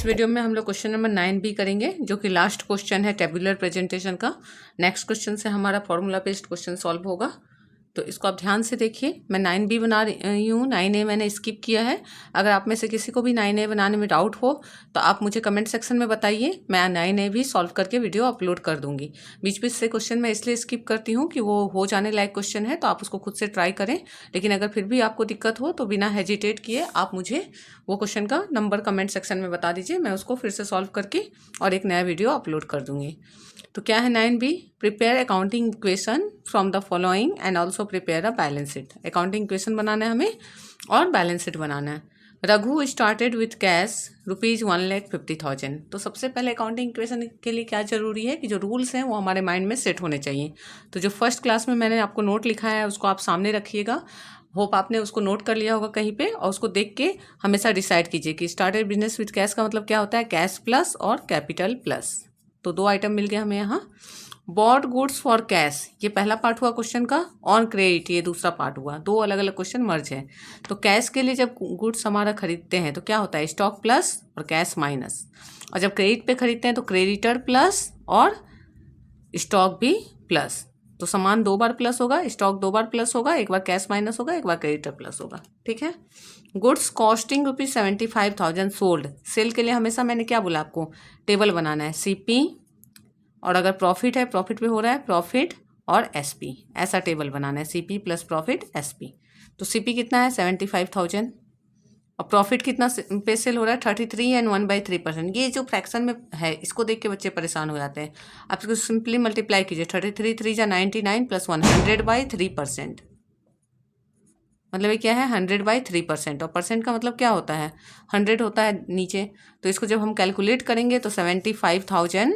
इस वीडियो में हम लोग क्वेश्चन नंबर 9B करेंगे, जो कि लास्ट क्वेश्चन है टेबुलर प्रेजेंटेशन का। नेक्स्ट क्वेश्चन से हमारा फॉर्मूला बेस्ड क्वेश्चन सॉल्व होगा, तो इसको आप ध्यान से देखिए। मैं 9B बना रही हूँ, 9A मैंने स्किप किया है। अगर आप में से किसी को भी 9A बनाने में डाउट हो तो आप मुझे कमेंट सेक्शन में बताइए, मैं 9A भी सॉल्व करके वीडियो अपलोड कर दूंगी। बीच बीच से क्वेश्चन मैं इसलिए स्किप करती हूँ कि वो हो जाने लायक क्वेश्चन है, तो आप उसको खुद से ट्राई करें। लेकिन अगर फिर भी आपको दिक्कत हो तो बिना हेजिटेट किए आप मुझे वो क्वेश्चन का नंबर कमेंट सेक्शन में बता दीजिए, मैं उसको फिर से सॉल्व करके और एक नया वीडियो अपलोड कर दूंगी। तो क्या है 9B? Prepare accounting equation from the following and also prepare a balance sheet. Accounting equation बनाना है हमें और बैलेंस शीट बनाना है। Raghu started with cash ₹1,50,000। तो सबसे पहले अकाउंटिंग इक्वेशन के लिए क्या जरूरी है कि जो रूल्स हैं वो हमारे माइंड में सेट होने चाहिए। तो जो फर्स्ट क्लास में मैंने आपको नोट लिखा है उसको आप सामने रखिएगा। होप आपने उसको नोट कर लिया होगा कहीं पे, और उसको देख के हमेशा डिसाइड कीजिए कि स्टार्टेड बिजनेस विथ कैश का मतलब क्या होता है, कैश प्लस और कैपिटल प्लस। तो दो आइटम मिल गया हमें यहाँ। बॉट गुड्स फॉर कैश, ये पहला पार्ट हुआ क्वेश्चन का। ऑन क्रेडिट, ये दूसरा पार्ट हुआ। दो अलग अलग क्वेश्चन मर्ज है। तो कैश के लिए जब गुड्स हमारा खरीदते हैं तो क्या होता है, स्टॉक प्लस और कैश माइनस। और जब क्रेडिट पे खरीदते हैं तो क्रेडिटर प्लस और स्टॉक भी प्लस। तो सामान दो बार प्लस होगा, स्टॉक दो बार प्लस होगा, एक बार कैश माइनस होगा, एक बार क्रेडिटर प्लस होगा। ठीक है। Goods costing ₹75,000 sold. सेल के लिए हमेशा मैंने क्या बोला आपको, टेबल बनाना है, CP, और अगर प्रॉफिट है, प्रॉफिट पे हो रहा है प्रॉफिट और SP, ऐसा टेबल बनाना है, CP प्लस प्रॉफिट SP। तो CP कितना है 75,000 और प्रॉफिट कितना पे सेल हो रहा है 33 एंड 1/3%। ये जो फ्रैक्शन में है इसको देख के बच्चे परेशान हो जाते हैं। आप इसको सिंपली मल्टीप्लाई कीजिए, 33 3 जा 99 प्लस 100/3%। मतलब ये क्या है 100/3%। और परसेंट का मतलब क्या होता है, 100 होता है नीचे। तो इसको जब हम कैलकुलेट करेंगे तो 75,000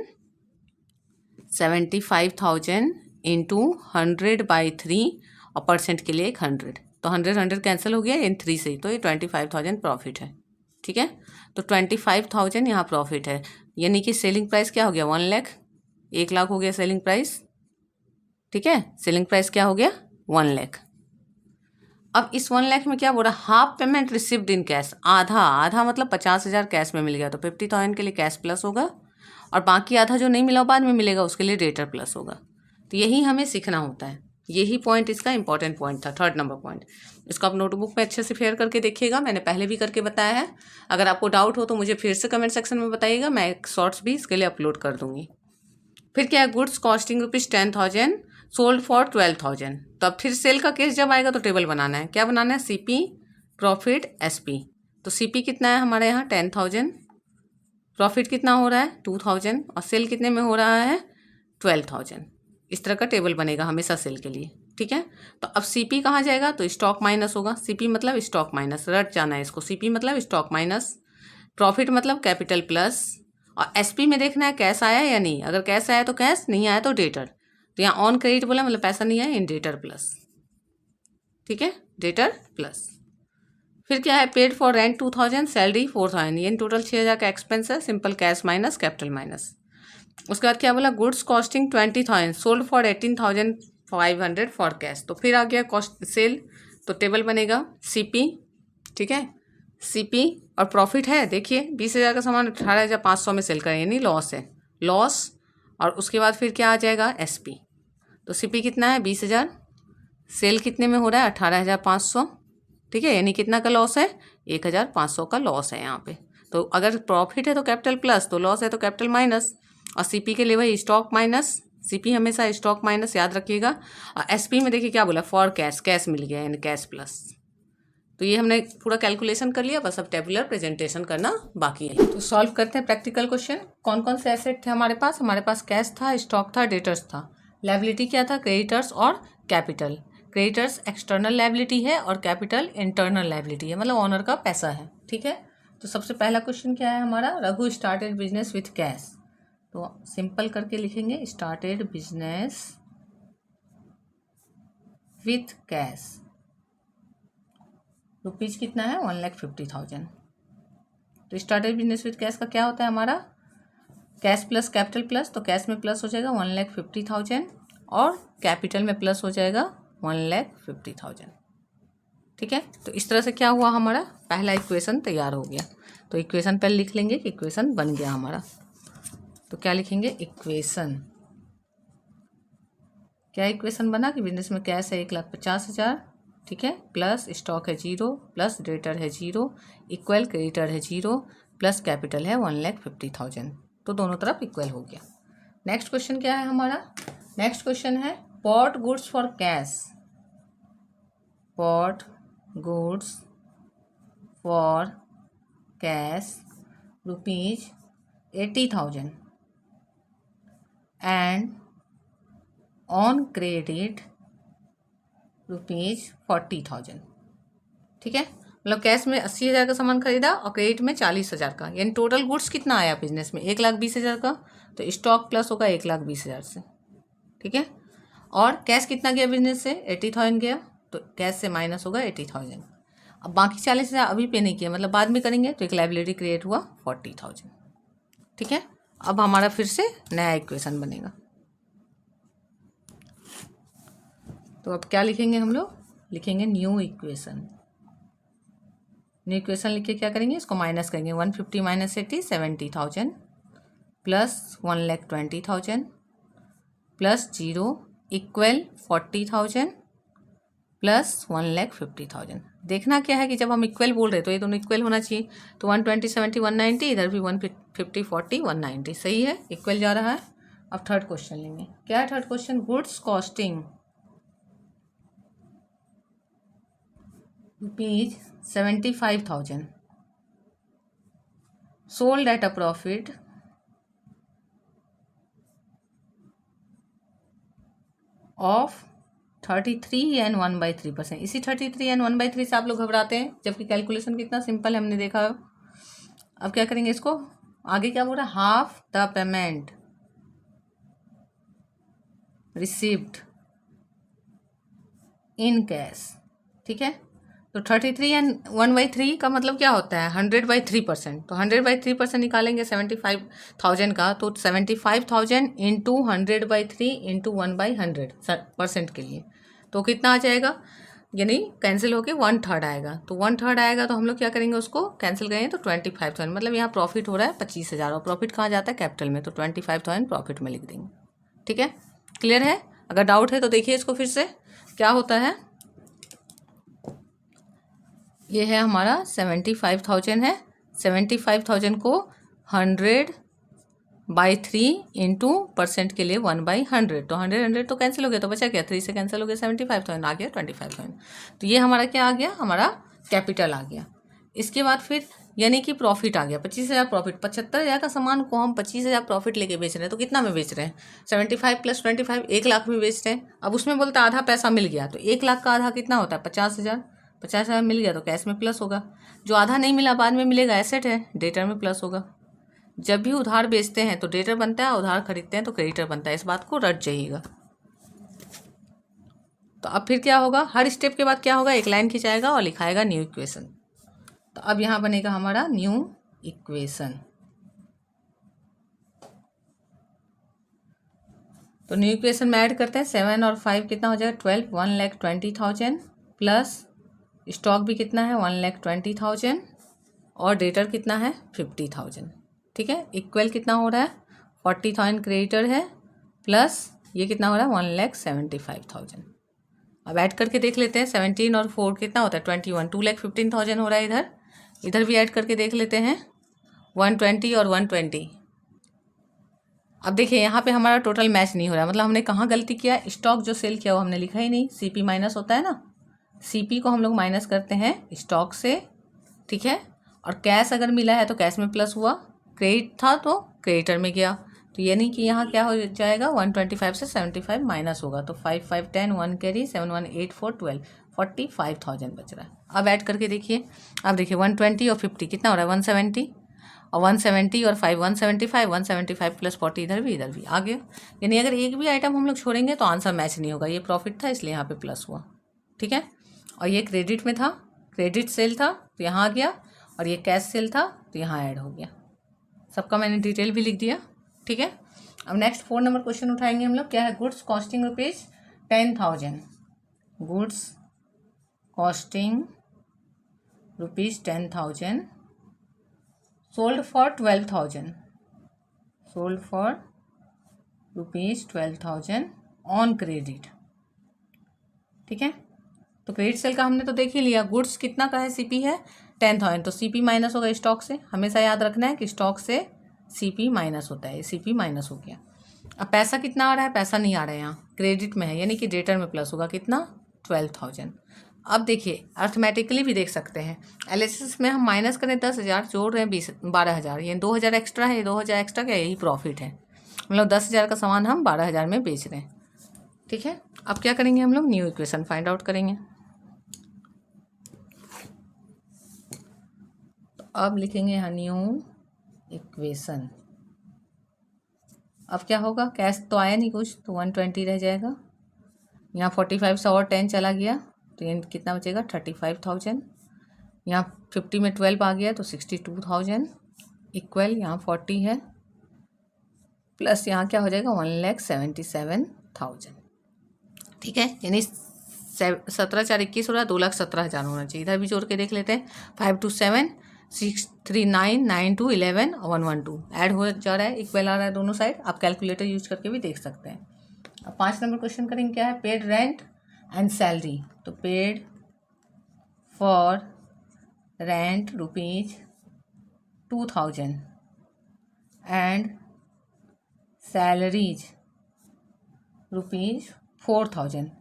इंटू 100/3 और परसेंट के लिए एक 100। तो 100 कैंसिल हो गया इन 3 से, तो ये 25,000 प्रॉफिट है। ठीक है। तो 25,000 यहाँ प्रॉफिट है, यानी कि सेलिंग प्राइस क्या हो गया 1 लाख। 1 लाख हो गया सेलिंग प्राइस। ठीक है, सेलिंग प्राइस क्या हो गया 1 लाख। अब इस 1 लाख में क्या बोल रहा है, half payment received in cash. आधा आधा मतलब 50,000 कैश में मिल गया, तो 50,000 के लिए कैश प्लस होगा, और बाकी आधा जो नहीं मिला बाद में मिलेगा उसके लिए डेटर प्लस होगा। तो यही हमें सीखना होता है, यही पॉइंट इसका इंपॉर्टेंट पॉइंट था, 3rd नंबर पॉइंट। इसको आप नोटबुक में अच्छे से फेयर करके देखिएगा, मैंने पहले भी करके बताया है। अगर आपको डाउट हो तो मुझे फिर से कमेंट सेक्शन में बताइएगा, मैं एक शॉर्ट्स भी इसके लिए अपलोड कर दूंगी। फिर क्या है, गुड्स कॉस्टिंग ₹10,000 सोल्ड फॉर 12,000। तो अब फिर सेल का केस जब आएगा तो टेबल बनाना है, क्या बनाना है, CP प्रॉफिट SP। तो CP कितना है हमारे यहाँ 10,000, प्रॉफिट कितना हो रहा है 2,000, और सेल कितने में हो रहा है 12,000। इस तरह का टेबल बनेगा हमेशा सेल के लिए। ठीक है। तो अब CP कहाँ जाएगा, तो स्टॉक माइनस होगा। CP मतलब स्टॉक माइनस, रट जाना है इसको। CP मतलब स्टॉक माइनस, प्रॉफिट मतलब कैपिटल प्लस, और SP में देखना है कैश आया या नहीं। अगर कैश आया तो कैश, नहीं आया तो डेटर। तो यहाँ ऑन क्रेडिट बोला मतलब पैसा नहीं आया, इन डेटर प्लस। ठीक है, डेटर प्लस। फिर क्या है, पेड फॉर रेंट 2,000, सैलरी 4,000, ये टोटल 6,000 का एक्सपेंस है। Simple cash minus capital minus. उसके बाद क्या बोला, goods costing 20,000 sold for 18,500 for cash. तो फिर आ गया कॉस्ट सेल, तो टेबल बनेगा CP। ठीक है, CP और प्रॉफिट है, देखिए 20,000 का सामान 18,500 में सेल करें, यानी लॉस है, लॉस। और उसके बाद फिर क्या आ जाएगा SP। तो CP कितना है 20,000, सेल कितने में हो रहा है 18,500। ठीक है, यानी कितना का लॉस है 1,500 का लॉस है यहाँ पे। तो अगर प्रॉफिट है तो कैपिटल प्लस, तो लॉस है तो कैपिटल माइनस। और CP के लिए वही स्टॉक माइनस, CP हमेशा स्टॉक माइनस याद रखिएगा। और SP में देखिए क्या बोला, फॉर कैश, कैश मिल गया यानी कैश प्लस। तो ये हमने पूरा कैलकुलेशन कर लिया, बस अब टेबुलर प्रेजेंटेशन करना बाकी है। तो सॉल्व करते हैं प्रैक्टिकल क्वेश्चन। कौन कौन से एसेट थे हमारे पास कैश था, स्टॉक था, डेटर्स था। लायबिलिटी क्या था, क्रेडिटर्स और कैपिटल। क्रेडिटर्स एक्सटर्नल लायबिलिटी है और कैपिटल इंटरनल लायबिलिटी है, मतलब ऑनर का पैसा है। ठीक है। तो सबसे पहला क्वेश्चन क्या है हमारा, Raghu started business with cash. तो सिंपल करके लिखेंगे, started business with cash. Rupees कितना है 1,50,000। तो स्टार्टेड बिजनेस विथ कैश का क्या होता है हमारा, कैश प्लस कैपिटल प्लस। तो कैश में प्लस हो जाएगा 1,50,000 और कैपिटल में प्लस हो जाएगा 1,50,000। ठीक है। तो इस तरह से क्या हुआ, हमारा पहला इक्वेशन तैयार हो गया। तो इक्वेशन पहले लिख लेंगे कि इक्वेशन बन गया हमारा। तो क्या लिखेंगे, इक्वेशन, क्या इक्वेशन बना कि बिजनेस में कैश है 1,50,000, ठीक है, प्लस स्टॉक है 0, प्लस डेटर है 0, इक्वल क्रेडिटर है 0, प्लस कैपिटल है 1,50,000। तो दोनों तरफ इक्वल हो गया। नेक्स्ट क्वेश्चन क्या है हमारा, नेक्स्ट क्वेश्चन है bought goods for cash, bought goods for cash ₹80,000 and on credit ₹40,000। ठीक है, मतलब कैश में 80,000 का सामान खरीदा और क्रेडिट में 40,000 का, यानी टोटल गुड्स कितना आया बिजनेस में 1,20,000 का। तो स्टॉक प्लस होगा 1,20,000 से, ठीक है। और कैश कितना गया बिजनेस से, 80,000 गया, तो कैश से माइनस होगा 80,000। अब बाकी 40,000 अभी पे नहीं किया, मतलब बाद में करेंगे, तो एक लायबिलिटी क्रिएट हुआ 40,000। ठीक है, अब हमारा फिर से नया इक्वेशन बनेगा। तो अब क्या लिखेंगे हम लोग, लिखेंगे न्यू इक्वेशन। न्यू इक्वेशन लिख के क्या करेंगे, इसको माइनस करेंगे। 150 minus 80 70,000 plus 1,20,000 plus 0 equal 40,000 plus 1,50,000। देखना क्या है कि जब हम इक्वल बोल रहे हैं तो ये दोनों इक्वल होना चाहिए। तो 120 70 190, इधर भी 150 40 190, सही है, इक्वल जा रहा है। अब थर्ड क्वेश्चन लेंगे, क्या है third question, goods costing ₹75,000 sold at a profit of 33 and 1/3%। इसी 33 and 1/3 से आप लोग घबराते हैं, जबकि कैलकुलेशन कितना सिंपल है, हमने देखा। अब क्या करेंगे, इसको आगे क्या बोल रहा है, half the payment received in cash. ठीक है, तो 33 एंड 1/3 का मतलब क्या होता है, 100/3%। तो 100/3% निकालेंगे 75,000 का, तो 75,000 इंटू 100/3 इंटू 1/100% के लिए, तो कितना आ जाएगा, यानी कैंसिल होके 1/3 आएगा। तो 1/3 आएगा, तो हम लोग क्या करेंगे, उसको कैंसिल करेंगे तो 25,000, मतलब यहाँ प्रॉफिट हो रहा है 25,000, और प्रॉफिट कहाँ जाता है, कैपिटल में, तो 25,000 प्रॉफिट में लिख देंगे। ठीक है, क्लियर है। अगर डाउट है तो देखिए इसको फिर से, क्या होता है, ये है हमारा 75,000 है, 75,000 को 100/3 इंटू परसेंट के लिए 1/100, तो 100 तो कैंसिल हो गया, तो बचा क्या, 3 से कैंसिल हो गया, 75,000 आ गया 25,000। तो ये हमारा क्या आ गया, हमारा कैपिटल आ गया। इसके बाद फिर यानी कि प्रॉफिट आ गया 25,000 प्रॉफिट। 75,000 का सामान को हम 25,000 प्रॉफिट लेके बेच रहे हैं, तो कितना में बेच रहे हैं, 75 + 25 1 लाख में बेच रहे हैं। अब उसमें बोलता आधा पैसा मिल गया, तो 1 लाख का आधा कितना होता है, 50,000। 50,000 मिल गया तो कैश में प्लस होगा, जो आधा नहीं मिला बाद में मिलेगा एसेट है, डेटर में प्लस होगा। जब भी उधार बेचते हैं तो डेटर बनता है, उधार खरीदते हैं तो क्रेडिटर बनता है, इस बात को रट जाइएगा। तो अब फिर क्या होगा, हर स्टेप के बाद क्या होगा, एक लाइन खिंचाएगा और लिखाएगा न्यू इक्वेशन। तो अब यहाँ बनेगा हमारा न्यू इक्वेशन। तो न्यू इक्वेशन में ऐड करते हैं 7 और 5 कितना हो जाएगा 12, 1,20,000 प्लस स्टॉक भी कितना है 1,20,000 और डेटर कितना है 50,000। ठीक है, इक्वल कितना हो रहा है 40,000 क्रेडिटर है, प्लस ये कितना हो रहा है 1,75,000। अब ऐड करके देख लेते हैं, 17 और 4 कितना होता है 21, 2,15,000 हो रहा है। इधर भी ऐड करके देख लेते हैं, 120 और 120। अब देखिए यहाँ पे हमारा टोटल मैच नहीं हो रहा है, मतलब हमने कहाँ गलती किया, स्टॉक जो सेल किया वो हमने लिखा ही नहीं, CP माइनस होता है ना, CP को हम लोग माइनस करते हैं स्टॉक से। ठीक है, और कैश अगर मिला है तो कैश में प्लस हुआ, क्रेडिट था तो क्रेडिटर में गया, तो यानी कि यहाँ क्या हो जाएगा 125 से 75 माइनस होगा, तो 5 5 10 1 कैरी 7 1 8 4 12 45,000 बच रहा है। अब ऐड करके देखिए, अब देखिए 120 और 50 कितना हो रहा है 170, और 170 और 5 175, 175 प्लस 40 इधर भी आ गया। यानी अगर एक भी आइटम हम लोग छोड़ेंगे तो आंसर मैच नहीं होगा। ये प्रॉफिट था इसलिए यहाँ पे प्लस हुआ, ठीक है, और ये क्रेडिट में था, क्रेडिट सेल था तो यहाँ आ गया, और ये कैश सेल था तो यहाँ ऐड हो गया। सबका मैंने डिटेल भी लिख दिया। ठीक है, अब नेक्स्ट 4 नंबर क्वेश्चन उठाएंगे हम लोग, क्या है, goods costing ₹10,000, goods costing ₹10,000 sold for 12,000 sold for ₹12,000 on credit. ठीक है, तो क्रेडिट सेल का हमने तो देख ही लिया। गुड्स कितना का है, सीपी है 10,000, तो सीपी माइनस होगा स्टॉक से। हमेशा याद रखना है कि स्टॉक से सीपी माइनस होता है, सीपी माइनस हो गया। अब पैसा कितना आ रहा है, पैसा नहीं आ रहा है, यहाँ क्रेडिट में है, यानी कि डेटर में प्लस होगा कितना 12,000। अब देखिए अर्थमेटिकली भी देख सकते हैं, एलएसएस में हम माइनस करें 10,000, जोड़ रहे हैं 12,000, ये 2,000 एक्स्ट्रा है, 2,000 एक्स्ट्रा क्या, यही प्रॉफिट है। मतलब 10,000 का सामान हम 12,000 में बेच रहे हैं। ठीक है, अब क्या करेंगे हम लोग, न्यू इक्वेशन फाइंड आउट करेंगे। तो अब लिखेंगे यहाँ न्यू इक्वेशन। अब क्या होगा, कैश तो आया नहीं कुछ, तो 120 रह जाएगा। यहाँ 45 से और 10 चला गया तो ये कितना बचेगा 35,000। यहाँ 50 में 12 आ गया तो 62,000 इक्वल यहाँ 40 है, प्लस यहाँ क्या हो जाएगा 1,77,000। ठीक है, यानी 17,421 हो रहा है, 2,17,000 होना चाहिए। इधर भी जोड़ के देख लेते हैं, 5 2 7 6 3 9 9 2 11 और 112 ऐड हो जा रहा है, इक्वल आ रहा है दोनों साइड। आप कैलकुलेटर यूज करके भी देख सकते हैं। अब 5 नंबर क्वेश्चन करेंगे, क्या है, पेड रेंट एंड सैलरी। तो paid for rent ₹2,000 and salaries ₹4,000।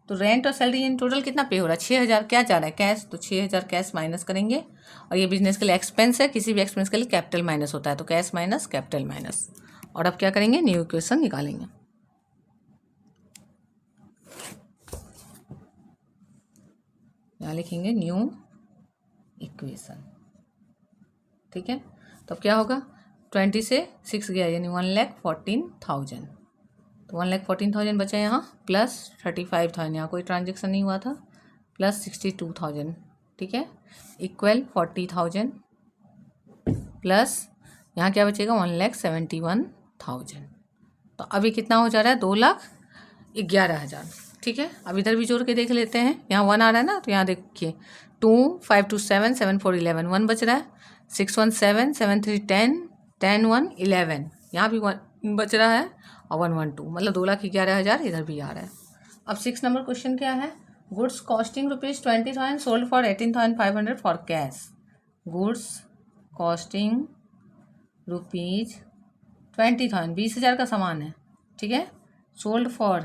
तो रेंट और सैलरी इन टोटल कितना पे हो रहा है, 6,000 क्या जा रहा है, कैश। तो 6,000 कैश माइनस करेंगे, और ये बिजनेस के लिए एक्सपेंस है, किसी भी एक्सपेंस के लिए कैपिटल माइनस होता है, तो कैश माइनस कैपिटल माइनस। और अब क्या करेंगे, न्यू इक्वेशन निकालेंगे। यहाँ लिखेंगे न्यू इक्वेशन। ठीक है, तो अब क्या होगा, 20 से 6 गया यानी 1,14,000, तो 1,14,000 बचा यहाँ, प्लस 35,000, यहाँ कोई ट्रांजेक्शन नहीं हुआ था, प्लस 62,000। ठीक है, इक्वल 40,000 प्लस यहाँ क्या बचेगा 1,71,000। तो अभी कितना हो जा रहा है 2,11,000। ठीक है, अब इधर भी जोड़ के देख लेते हैं, यहाँ 1 आ रहा है ना, तो यहाँ देखिए 2 5 2 7 7 4 11 1 बच रहा है, 6 1 7 7 3 10 10 1 11, यहाँ भी 1 बच रहा है, और 112, मतलब 2,11,000 इधर भी आ रहा है। अब 6 नंबर क्वेश्चन क्या है, goods costing ₹20,000 sold for 18,500 for cash. Goods costing ₹20,000, 20,000 का सामान है। ठीक है, सोल्ड फॉर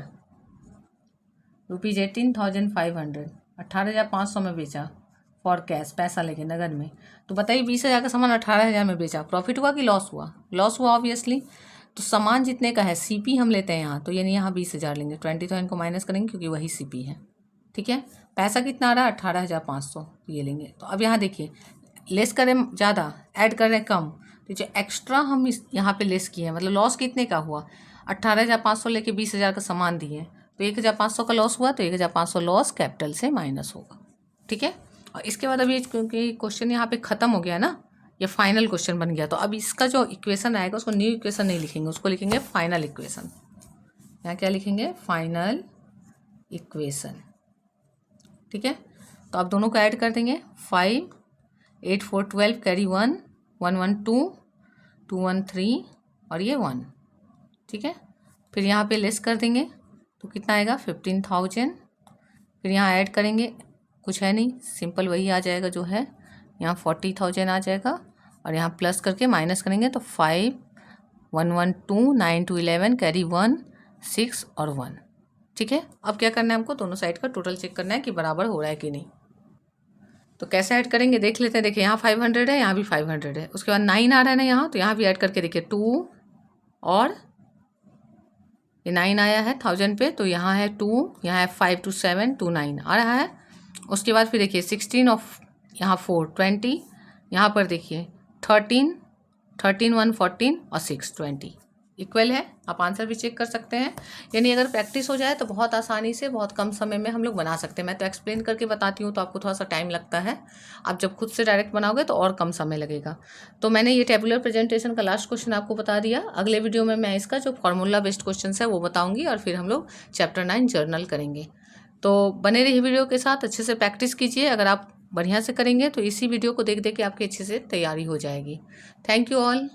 ₹18,500, 18,500 में बेचा, फॉर कैश पैसा लेके नगद में। तो बताइए 20,000 का सामान 18,000 में बेचा, प्रॉफिट हुआ कि लॉस हुआ, लॉस हुआ ऑब्वियसली। तो सामान जितने का है, सीपी हम लेते हैं यहाँ, तो यानी यहाँ 20,000 लेंगे, 20,000 को माइनस करेंगे क्योंकि वही सीपी है। ठीक है, पैसा कितना आ रहा है 18,500, तो ये लेंगे। तो अब यहाँ देखिए, लेस करें ज़्यादा, ऐड करें कम, तो जो एक्स्ट्रा हम इस यहाँ पे लेस किए हैं, मतलब लॉस कितने का हुआ, 18,500 लेके 20,000 का सामान दिए, तो 1,500 का लॉस हुआ, तो 1,500 लॉस कैपिटल से माइनस होगा। ठीक है, और इसके बाद अभी क्योंकि क्वेश्चन यहाँ पे ख़त्म हो गया ना, ये फाइनल क्वेश्चन बन गया, तो अब इसका जो इक्वेशन आएगा उसको न्यू इक्वेशन नहीं लिखेंगे, उसको लिखेंगे फाइनल इक्वेशन। यहाँ क्या लिखेंगे, फाइनल इक्वेशन। ठीक है, तो आप दोनों को ऐड कर देंगे, 5 8 4 12 कैरी 1 1 1 2 2 1 3 और ये 1। ठीक है, फिर यहाँ पे लेस कर देंगे तो कितना आएगा 15,000, फिर यहाँ ऐड करेंगे, कुछ है नहीं, सिंपल वही आ जाएगा जो है, यहाँ 40,000 आ जाएगा, और यहाँ प्लस करके माइनस करेंगे तो 5 1 1 2 9 2 11 कैरी 1 6 और 1। ठीक है, अब क्या करना है हमको, दोनों साइड का टोटल चेक करना है कि बराबर हो रहा है कि नहीं। तो कैसे ऐड करेंगे देख लेते हैं। देखिए यहाँ 500 है, यहाँ भी 500 है, उसके बाद 9 आ रहा है ना यहाँ, तो यहाँ भी ऐड करके देखिए 2 और ये 9 आया है 1000 पे, तो यहाँ है 2, यहाँ है 5 2 7 2 9 आ रहा है। उसके बाद फिर देखिए 16 और यहाँ 4 20, यहाँ पर देखिए 13 13 1 14 और 6 20 इक्वल है। आप आंसर भी चेक कर सकते हैं, यानी अगर प्रैक्टिस हो जाए तो बहुत आसानी से बहुत कम समय में हम लोग बना सकते हैं। मैं तो एक्सप्लेन करके बताती हूँ तो आपको थोड़ा सा टाइम लगता है, आप जब खुद से डायरेक्ट बनाओगे तो और कम समय लगेगा। तो मैंने ये टेबुलर प्रेजेंटेशन का लास्ट क्वेश्चन आपको बता दिया। अगले वीडियो में मैं इसका जो फॉर्मूला बेस्ड क्वेश्चन है वो बताऊँगी, और फिर हम लोग चैप्टर 9 जर्नल करेंगे। तो बने रहिए वीडियो के साथ, अच्छे से प्रैक्टिस कीजिए। अगर आप बढ़िया से करेंगे तो इसी वीडियो को देख देख के आपकी अच्छे से तैयारी हो जाएगी। Thank you all.